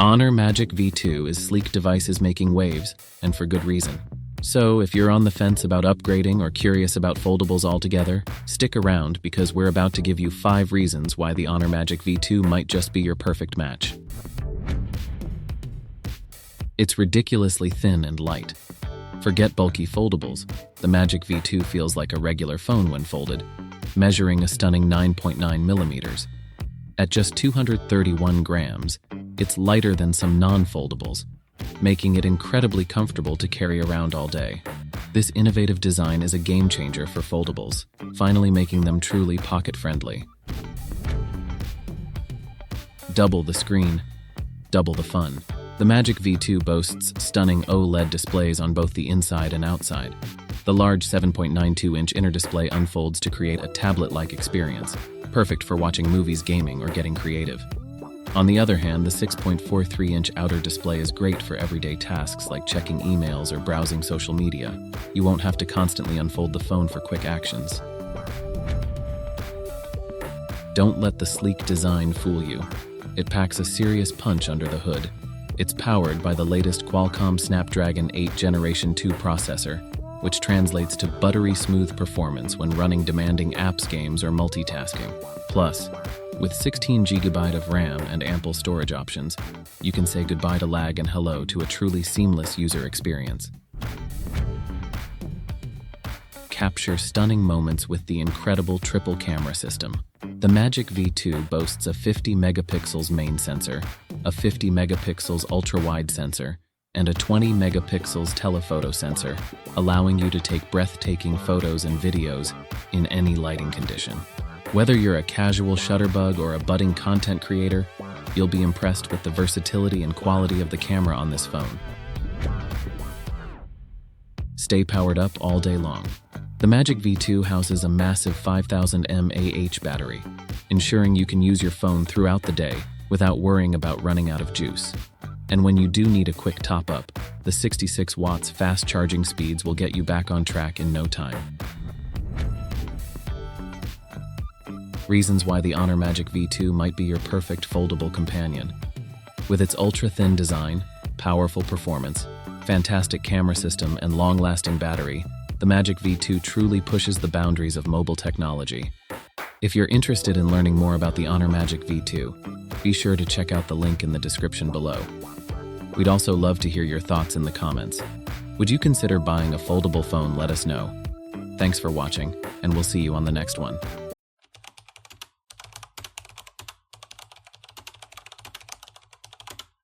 Honor Magic V2 is sleek devices making waves, and for good reason. So, if you're on the fence about upgrading or curious about foldables altogether, stick around because we're about to give you 5 reasons why the Honor Magic V2 might just be your perfect match. It's ridiculously thin and light. Forget bulky foldables, the Magic V2 feels like a regular phone when folded, measuring a stunning 9.9 millimeters. At just 231 grams, it's lighter than some non-foldables, making it incredibly comfortable to carry around all day. This innovative design is a game changer for foldables, finally making them truly pocket-friendly. Double the screen, double the fun. The Magic V2 boasts stunning OLED displays on both the inside and outside. The large 7.92-inch inner display unfolds to create a tablet-like experience, perfect for watching movies, gaming, or getting creative. On the other hand, the 6.43-inch outer display is great for everyday tasks like checking emails or browsing social media. You won't have to constantly unfold the phone for quick actions. Don't let the sleek design fool you. It packs a serious punch under the hood. It's powered by the latest Qualcomm Snapdragon 8 Generation 2 processor, which translates to buttery smooth performance when running demanding apps, games, or multitasking. Plus, with 16 GB of RAM and ample storage options, you can say goodbye to lag and hello to a truly seamless user experience. Capture stunning moments with the incredible triple camera system. The Magic V2 boasts a 50 megapixels main sensor, a 50 megapixels ultra-wide sensor, and a 20 megapixels telephoto sensor, allowing you to take breathtaking photos and videos in any lighting condition. Whether you're a casual shutterbug or a budding content creator, you'll be impressed with the versatility and quality of the camera on this phone. Stay powered up all day long. The Magic V2 houses a massive 5000 mAh battery, ensuring you can use your phone throughout the day without worrying about running out of juice. And when you do need a quick top-up, the 66 watts fast charging speeds will get you back on track in no time. Reasons why the Honor Magic V2 might be your perfect foldable companion. With its ultra-thin design, powerful performance, fantastic camera system, and long-lasting battery, the Magic V2 truly pushes the boundaries of mobile technology. If you're interested in learning more about the Honor Magic V2, be sure to check out the link in the description below. We'd also love to hear your thoughts in the comments. Would you consider buying a foldable phone? Let us know. Thanks for watching, and we'll see you on the next one.